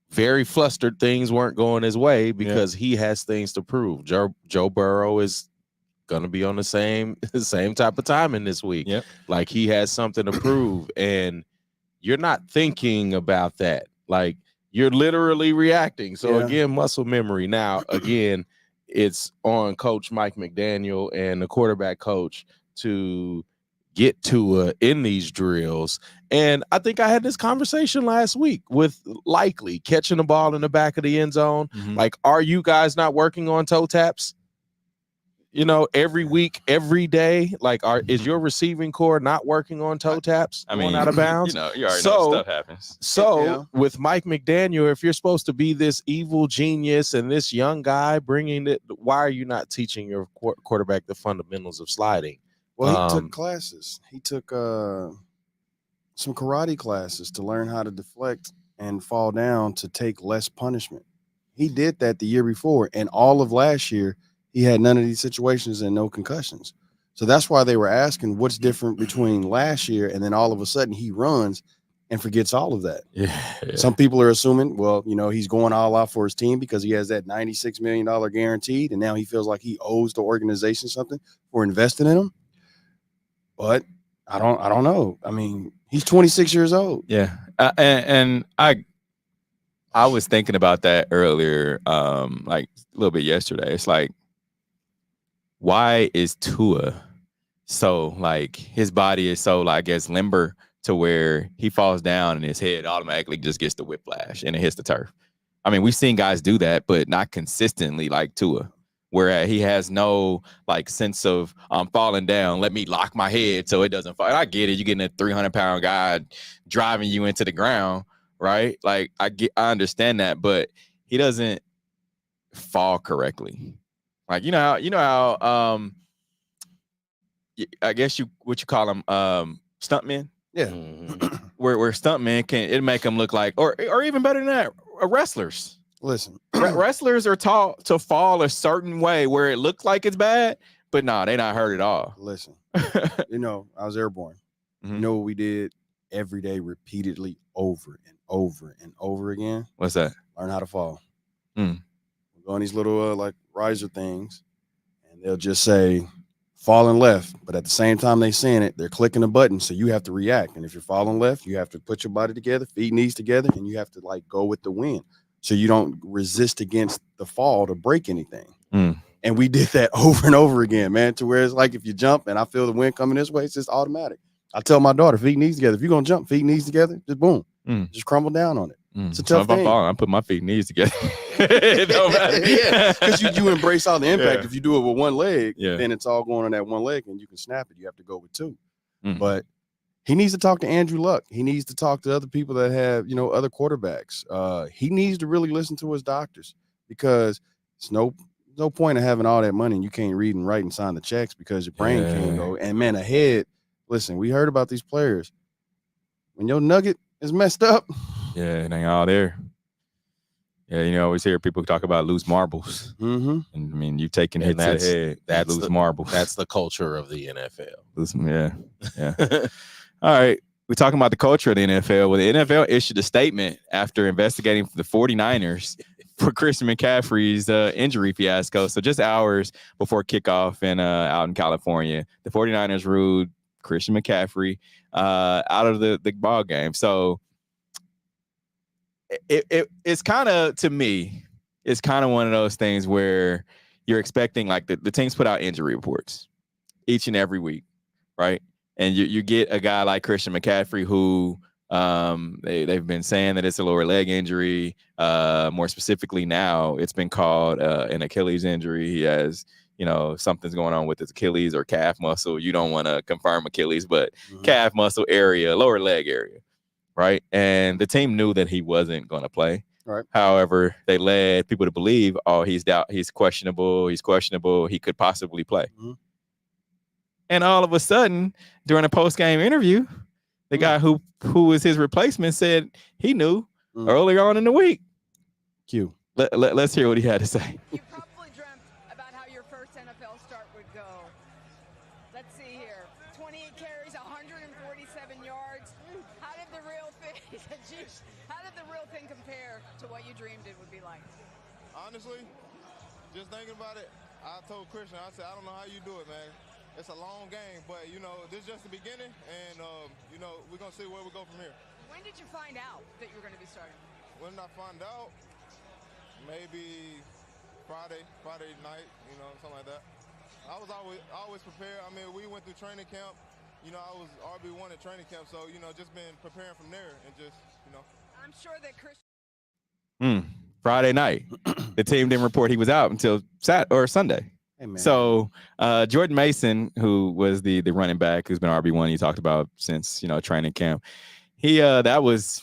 very flustered, things weren't going his way because he has things to prove. Joe Burrow is going to be on the same type of timing this week. Like, he has something to prove. And you're not thinking about that. Like, you're literally reacting. So, again, muscle memory. Now, again, it's on Coach Mike McDaniel and the quarterback coach to get Tua in these drills. And I think I had this conversation last week with Likely catching the ball in the back of the end zone. Like, are you guys not working on toe taps? Every week, every day, like, is your receiving core not working on toe taps? Going out of bounds. You already know stuff happens. So with Mike McDaniel, if you're supposed to be this evil genius and this young guy bringing it, why are you not teaching your quarterback the fundamentals of sliding? Well, he took classes. He took some karate classes to learn how to deflect and fall down to take less punishment. He did that the year before, and all of last year, he had none of these situations and no concussions. So that's why they were asking what's different between last year and then all of a sudden he runs and forgets all of that. Some people are assuming, well, he's going all out for his team because he has that $96 million guaranteed, and now he feels like he owes the organization something for investing in him. But I don't know. I mean, he's 26 years old. Yeah. And I was thinking about that earlier, like a little bit yesterday. It's like, why is Tua so like his body is so like I guess limber to where he falls down and his head automatically just gets the whiplash and it hits the turf. I mean, we've seen guys do that, but not consistently like Tua, where he has no like sense of I'm falling down. Let me lock my head so it doesn't fall. And I get it. You're getting a 300-pound guy driving you into the ground, right? Like I understand that, but he doesn't fall correctly. Like you know how I guess what you call them stuntmen. Yeah. Where stuntmen it make them look like or even better than that, wrestlers. Listen, wrestlers are taught to fall a certain way where it looks like it's bad, but nah, they not hurt at all. Listen, I was airborne. You know what we did every day, repeatedly, over and over and over again? What's that? Learn how to fall. We go on these little like riser things, and they'll just say falling left, but at the same time they saying it, they're clicking a button, so you have to react. And if you're falling left, you have to put your body together, feet, knees together, and you have to like go with the wind, so you don't resist against the fall to break anything. And we did that over and over again, man, to where it's like if you jump and I feel the wind coming this way, it's just automatic. I tell my daughter, feet, knees together. If you're gonna jump, feet, knees together, just boom, just crumble down on it. It's a tough thing. I put my feet and knees together. It don't matter. Yeah, because you embrace all the impact. Yeah. If you do it with one leg, Yeah. then it's all going on that one leg, and you can snap it. You have to go with two. But he needs to talk to Andrew Luck. He needs to talk to other people that have, other quarterbacks. He needs to really listen to his doctors, because it's no point of having all that money and you can't read and write and sign the checks because your brain can't go. And man, ahead. Listen, we heard about these players. When your nugget is messed up. Yeah, it ain't all there. Yeah, you always hear people talk about loose marbles. And I mean, you taking hits to the head, that's loose marbles. That's the culture of the NFL. Yeah. All right. We're talking about the culture of the NFL. Well, the NFL issued a statement after investigating the 49ers for Christian McCaffrey's injury fiasco. So just hours before kickoff and out in California, the 49ers ruled Christian McCaffrey out of the ball game. So it's kind of, to me, it's kind of one of those things where you're expecting, like, the teams put out injury reports each and every week, right? And you get a guy like Christian McCaffrey who they've been saying that it's a lower leg injury. More specifically now, it's been called an Achilles injury. He has, something's going on with his Achilles or calf muscle. You don't want to confirm Achilles, but calf muscle area, lower leg area, right? And the team knew that he wasn't going to play. Right. However, they led people to believe, he's questionable. He could possibly play. And all of a sudden, during a post-game interview, the guy who was his replacement said he knew earlier on in the week. Q. Let's hear what he had to say. You probably dreamt about how your first NFL start would go. Let's see here. 28 carries, 147 yards. How did the real thing compare to what you dreamed it would be like? Honestly, just thinking about it, I told Christian, I said, I don't know how you do it, man. It's a long game, but, this is just the beginning, and, we're going to see where we go from here. When did you find out that you were going to be starting? When did I find out? Maybe Friday night, something like that. I was always prepared. I mean, we went through training camp. I was RB1 at training camp, so, just been preparing from there and just, I'm sure that Christian. Friday night. The team didn't report he was out until Sunday. Hey, man. So Jordan Mason, who was the running back who's been RB1, you talked about since training camp, he that was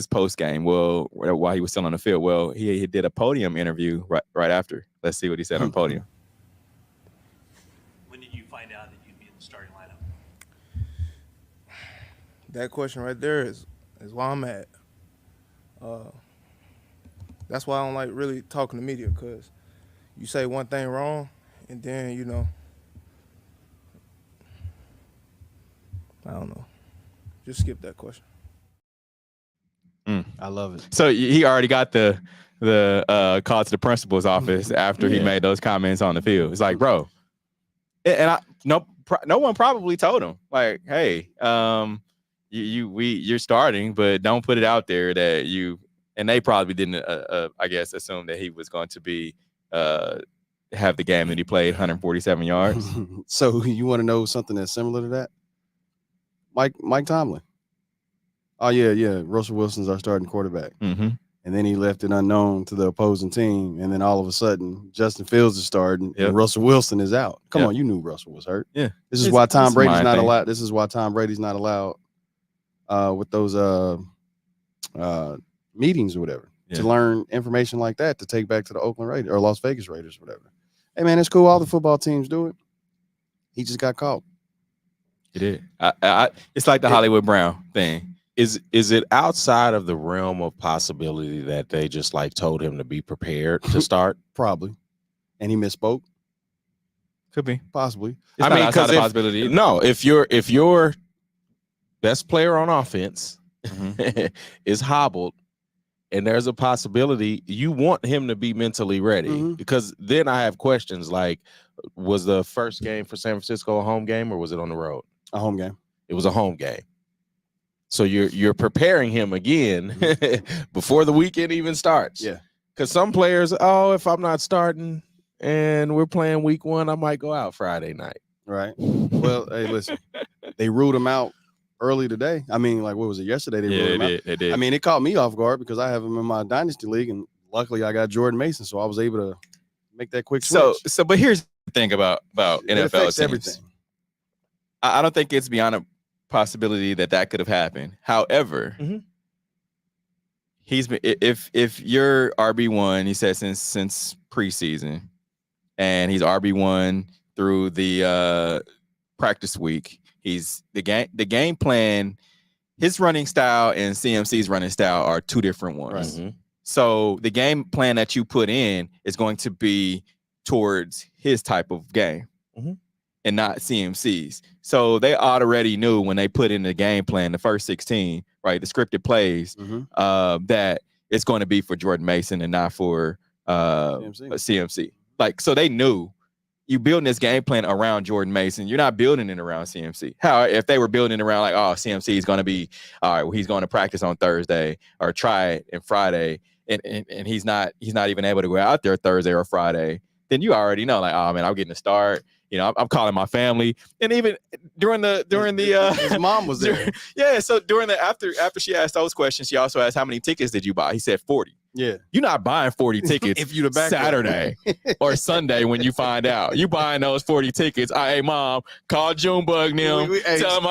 post game. Well, while he was still on the field, well, he did a podium interview right after. Let's see what he said on the podium. When did you find out that you'd be in the starting lineup? That question right there is why I'm at. That's why I don't like really talking to media, because you say one thing wrong, and then, I don't know. Just skip that question. I love it. So he already got the call to the principal's office after he made those comments on the field. It's like, bro, and no one probably told him, like, hey, you're starting, but don't put it out there that you. And they probably didn't, I guess, assume that he was going to be have the game that he played 147 yards. So you want to know something that's similar to that? Mike Tomlin. Oh yeah. Russell Wilson's our starting quarterback. Mm-hmm. And then he left it unknown to the opposing team. And then all of a sudden, Justin Fields is starting and Russell Wilson is out. Come on, you knew Russell was hurt. Yeah. This is why Tom Brady's not allowed. This is why Tom Brady's not allowed with those meetings or whatever to learn information like that to take back to the Oakland Raiders or Las Vegas Raiders or whatever. Hey man, it's cool. All the football teams do it. He just got caught. He did. It's like the Hollywood Brown thing. Is it outside of the realm of possibility that they just like told him to be prepared to start? Probably. And he misspoke. Could be. Possibly. It's not outside the possibility. No, if your best player on offense is hobbled and there's a possibility, you want him to be mentally ready. Because then I have questions like, was the first game for San Francisco a home game or was it on the road? A home game. It was a home game. So you're preparing him again before the weekend even starts. Yeah. Because some players, if I'm not starting and we're playing week 1, I might go out Friday night. Right. Well, hey, listen, they ruled him out early today. I mean, like, what was it, yesterday? They ruled him out. They did. I mean, it caught me off guard because I have him in my dynasty league, and luckily I got Jordan Mason, so I was able to make that quick switch. But here's the thing about NFL teams. Everything. I don't think it's beyond a possibility that could have happened. However, he's been if you're RB1, he said since preseason, and he's RB1 through the practice week. He's the game plan. His running style and CMC's running style are two different ones. Right. So the game plan that you put in is going to be towards his type of game. And not CMC's. So they already knew when they put in the game plan, the first 16, right, the scripted plays, that it's going to be for Jordan Mason and not for CMC. Like, so they knew you building this game plan around Jordan Mason. You're not building it around CMC. How if they were building it around like, CMC is going to be, all right, well, he's going to practice on Thursday or try it on Friday, and he's not even able to go out there Thursday or Friday, then you already know, like, oh man, I'm getting a start. You know, I'm calling my family, and even during the his mom was there. So during the after she asked those questions, she also asked how many tickets did you buy. He said 40. Yeah, you're not buying 40 tickets if you the back Saturday or Sunday when you find out. You buying those 40 tickets. Hey mom, call Junebug now. Tell him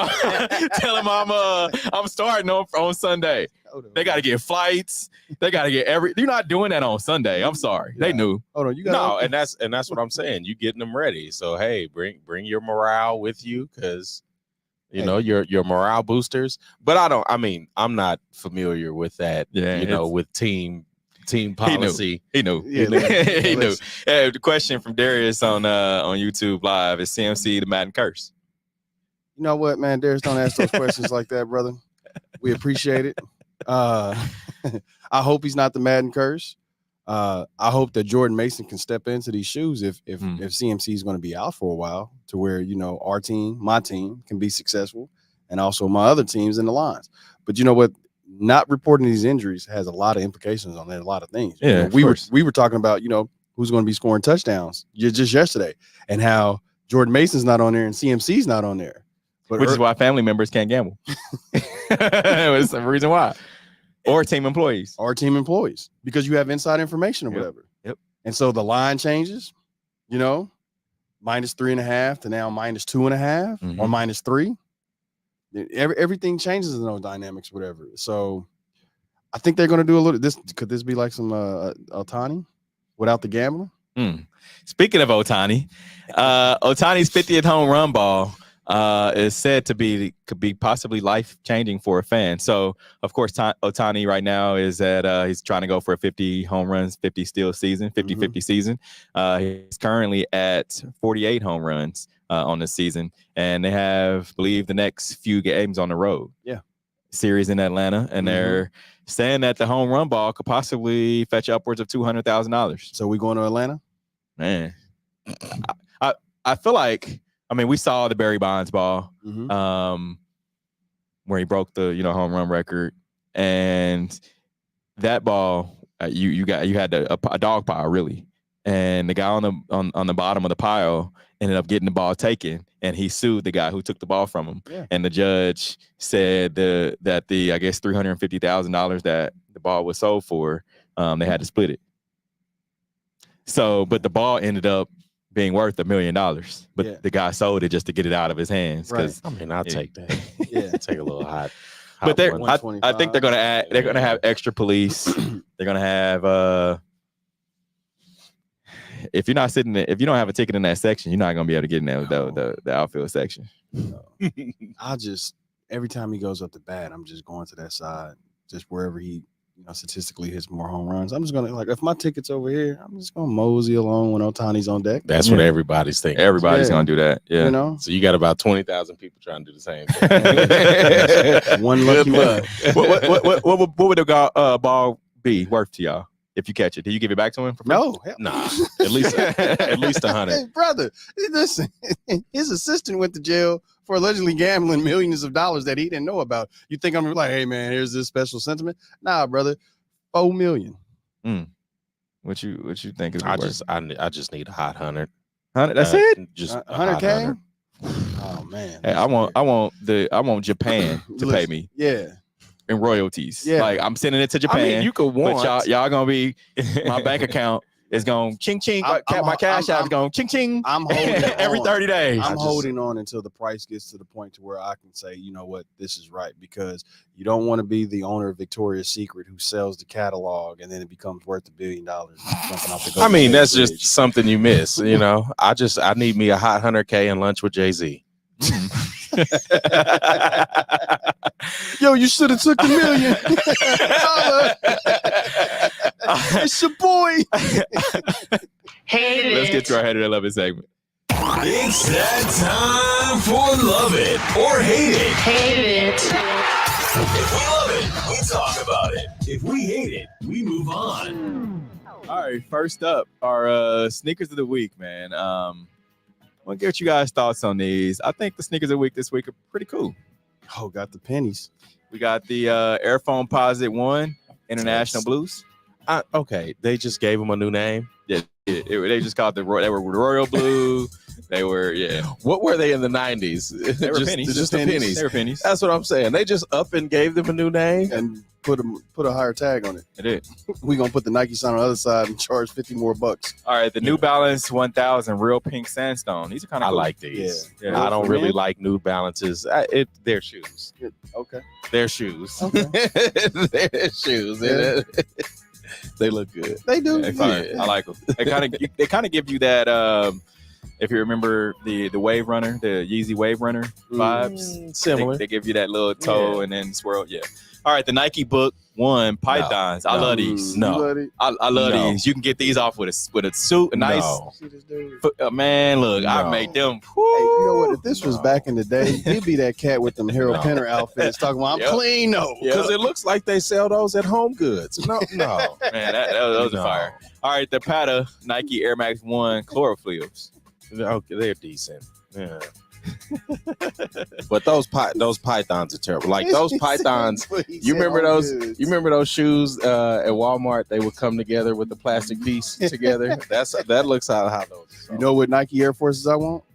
I'm starting on Sunday. They got to get flights. They got to get you're not doing that on Sunday. I'm sorry. Yeah. They knew. Hold on, you got and that's what I'm saying. You getting them ready. So hey, bring your morale with you because you know your morale boosters. But I'm not familiar with that. Yeah, with team policy. He knew. He knew. The question from Darius on YouTube Live is CMC the Madden curse. You know what, man? Darius, don't ask those questions like that, brother. We appreciate it. I hope he's not the Madden curse. I hope that Jordan Mason can step into these shoes if CMC is going to be out for a while to where, our team, my team can be successful and also my other teams in the lines. But you know what? Not reporting these injuries has a lot of implications on a lot of things. Yeah, we were talking about, who's going to be scoring touchdowns just yesterday and how Jordan Mason's not on there and CMC's not on there. Which is why family members can't gamble. It's the reason why. Or team employees. Because you have inside information or whatever. Yep. And so the line changes, -3.5 to now -2.5 or -3. Everything changes in those dynamics, whatever. So I think they're going to do a little. Could this be like some Ohtani without the gambling? Speaking of Ohtani, Ohtani's 50th home run ball is said to could be possibly life-changing for a fan. So, of course, Ohtani right now is he's trying to go for a 50 home runs, 50 steal season, 50-50 season. He's currently at 48 home runs on the season, and they have, believe, the next few games on the road. Yeah. Series in Atlanta, and they're saying that the home run ball could possibly fetch upwards of $200,000. So we going to Atlanta? Man, I feel like, we saw the Barry Bonds ball, where he broke the home run record, and that ball you had a dog pile really, and the guy on the bottom of the pile ended up getting the ball taken, and he sued the guy who took the ball from him. Yeah. And the judge said that the I guess $350,000 that the ball was sold for, they had to split it. So, but the ball ended up being worth $1 million, but the guy sold it just to get it out of his hands. Right. I mean, I'll take that. Yeah, take a little hot. But I think they're gonna add. They're gonna have extra police. They're gonna have. If you don't have a ticket in that section, you're not gonna be able to get in there the outfield section. Every time he goes up the bat, I'm just going to that side, just wherever he, statistically hits more home runs. I'm just gonna if my ticket's over here, I'm just gonna mosey along when Ohtani's on deck. That's what everybody's thinking. Everybody's gonna do that. Yeah. So you got about 20,000 people trying to do the same thing. One lucky one. What would the ball be worth to y'all if you catch it? Do you give it back to him? No, nah. At least 100. Hey, brother, listen. His assistant went to jail for allegedly gambling millions of dollars that he didn't know about. You think I'm like, hey man, here's this special sentiment? Nah, brother, $4 million. What you think is worth? I just need a hot 100. 100. That's it. Just 100K. Oh man. Hey, I want Japan to pay me. Yeah. In royalties. Yeah. Like I'm sending it to Japan. I mean, you could want. But y'all gonna be my bank account is going ching ching. My cash out is going ching ching. I'm holding every 30 days. I'm holding on until the price gets to the point to where I can say, you know what, this is right, because you don't want to be the owner of Victoria's Secret who sells the catalog and then it becomes worth $1 billion. I mean, that's just something you miss. I need me a hot 100K and lunch with Jay-Z. Yo, you should have took $1 million. It's your boy. Let's get to our Hated or Love It segment. It's that time for Love It or Hate It. Hate it. If we love it, we talk about it. If we hate it, we move on. All right, first up, our sneakers of the week, man. I'll get you guys' thoughts on these. I think the sneakers of the week this week are pretty cool. Oh, got the pennies. We got the Air Foamposite 1 International Blues. Okay, they just gave them a new name. Yeah, they just called they were Royal Blue. They were, yeah. What were they in the 90s? They were pennies. Just the pennies. They were pennies. That's what I'm saying. They just up and gave them a new name and put a higher tag on it. It did. We're gonna put the Nike sign on the other side and charge $50 more. All right, the New Balance 1000 Real Pink Sandstone. These are kind of cool. I like these. Yeah. I don't really like New Balances. They're shoes. Okay. They're shoes. Okay. They're shoes. Yeah. They look good. They do. I like them. They kind of give you that. If you remember the Wave Runner, the Yeezy Wave Runner vibes, similar. They give you that little toe and then swirl. Yeah. All right, the Nike Book 1 Pythons. I love these. I love these. You can get these off with a suit, a nice. Man, look, I make them. Hey, you know what? If this was back in the day, he'd be that cat with them Harold Penner outfits talking about, I'm clean, because it looks like they sell those at Home Goods. No, man, those are fire. All right, the Pata Nike Air Max 1 Chlorophylls. Okay, they're decent. Yeah. But those pythons are terrible. Like those pythons, you remember those? You remember those shoes at Walmart? They would come together with the plastic piece together. That looks how those. You know what Nike Air Forces I want?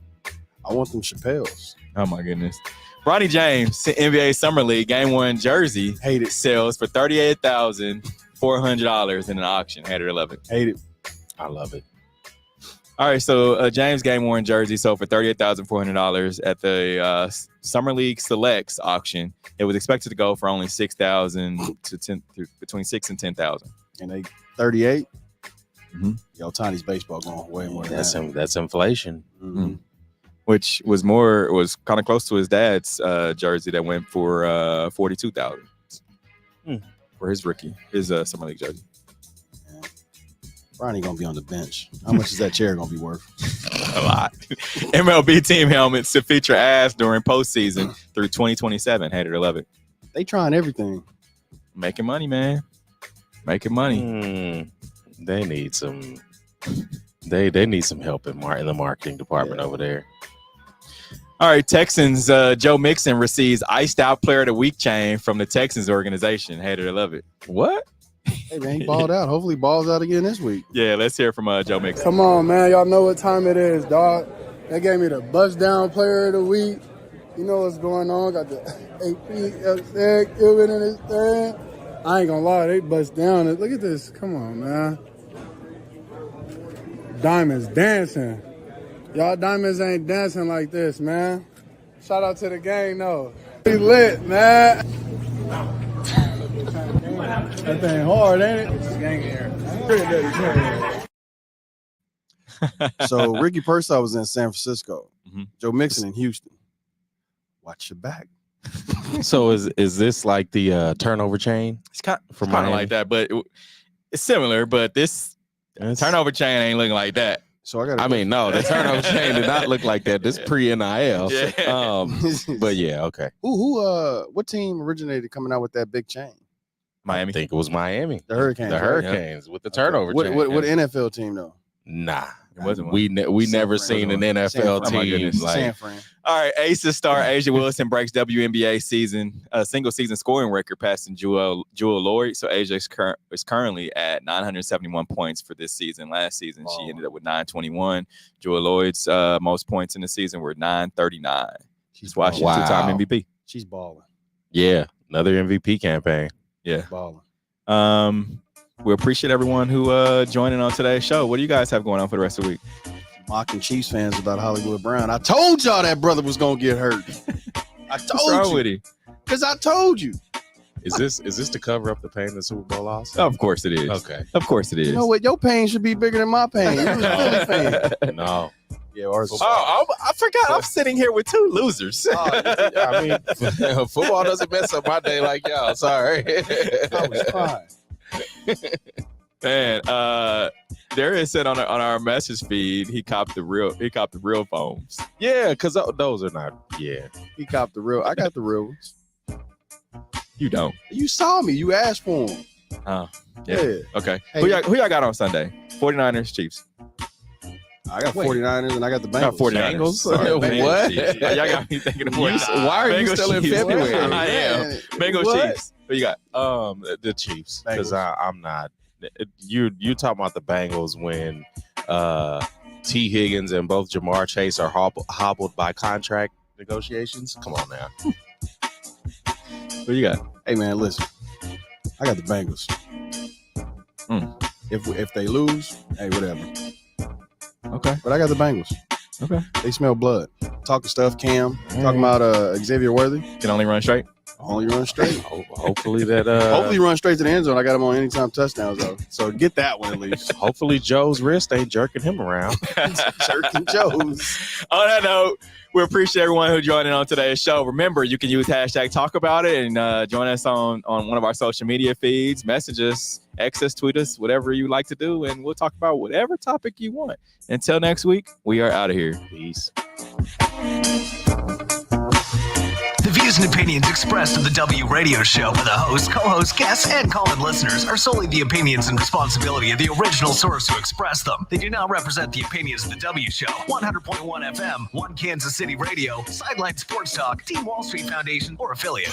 I want them Chappelle's. Oh my goodness. Bronny James, NBA Summer League Game 1 jersey. Hate it. Sells for $38,400 in an auction. Hate it or love it. Hate it. I love it. All right, so James Game 1 jersey sold for $38,400 at the Summer League Selects auction. It was expected to go for only $6,000 to between $6,000 and $10,000. And they 38. Yo, Tiny's baseball going way more. That's inflation. Mm-hmm. Which was kind of close to his dad's jersey that went for $42,000 for his Summer League jersey. Ronnie gonna be on the bench. How much is that chair gonna be worth? A lot. MLB team helmets to feature ass during postseason through 2027. Hate it or love it. They trying everything. Making money, man. Making money. They need some. They need some help in the marketing department over there. All right, Texans. Joe Mixon receives iced out player of the week chain from the Texans organization. Hate it or love it. What? Hey, man, he balled out. Hopefully, he balls out again this week. Yeah, let's hear from Joe Mixon. Come on, man. Y'all know what time it is, dog. They gave me the bust down player of the week. You know what's going on. Got the AP Cuban in his thing. I ain't gonna lie, they bust down. Look at this. Come on, man. Diamonds dancing. Y'all diamonds ain't dancing like this, man. Shout out to the gang, though. Be lit, man. That thing hard, ain't it? It's gang here. So Ricky Pearsall was in San Francisco. Mm-hmm. Joe Mixon in Houston. Watch your back. So is this like the turnover chain? It's kind of like that, but it's similar. But this turnover chain ain't looking like that. So I got. No, the turnover chain did not look like that. This pre-NIL. Yeah. But yeah, okay. What team originated coming out with that big chain? Miami. I think it was Miami. The Hurricanes. The Hurricanes with the turnover chain. What NFL team though? Nah. It wasn't we never seen an NFL team like. San Fran. All right, Aces star Asia Wilson breaks WNBA single season scoring record, passing Jewel Lloyd. So Asia is currently at 971 points for this season. Last season, she ended up with 921. Jewel Lloyd's most points in the season were 939. She's Washington two-time MVP. She's balling. Yeah, another MVP campaign. Yeah, balling. We appreciate everyone who joining on today's show. What do you guys have going on for the rest of the week? Mocking Chiefs fans about Hollywood Brown. I told y'all that brother was gonna get hurt. I told What's wrong you. with him? Because I told you. Is this to cover up the pain of the Super Bowl loss? Of course it is. Okay. Of course it is. You know what? Your pain should be bigger than my pain. You was a Philly fan. No. Yeah, ours. I forgot. I'm sitting here with two losers. Football doesn't mess up my day like y'all. Sorry. I was crying. Man, Darius said on our message feed he copped the real foams. Yeah, because those are not. Yeah, he copped the real. I got the real ones. You don't. You saw me. You asked for them. Oh, yeah. Okay. Hey. Who y'all got on Sunday? 49ers, Chiefs. I got 49ers and I got the Bengals. 49ers. Sorry, what? Y'all got me thinking of 49ers. Why are you still in February? I am. Bengals, Chiefs. Who you got? The Chiefs. Because I'm not. You talking about the Bengals when T. Higgins and both Jamar Chase are hobbled by contract negotiations? Come on now. Who you got? Hey man, listen. I got the Bengals. If they lose, hey, whatever. Okay. But I got the Bengals. Okay. They smell blood. Talking stuff, Cam. Talking about Xavier Worthy. Can only run straight. Only run straight. Hopefully that. Hopefully run straight to the end zone. I got him on anytime touchdowns though. So get that one at least. Hopefully Joe's wrist ain't jerking him around. Jerking Joe's. On that note, we appreciate everyone who joined in on today's show. Remember, you can use hashtag talk about it and join us on one of our social media feeds, message us, X us, tweet us, whatever you like to do, and we'll talk about whatever topic you want. Until next week, we are out of here. Peace. The views and opinions expressed on the W Radio Show by the host, co-host, guests, and call-in listeners are solely the opinions and responsibility of the original source who expressed them. They do not represent the opinions of the W Show, 100.1 FM, One Kansas City Radio, Sideline Sports Talk, Team Wall Street Foundation, or affiliate.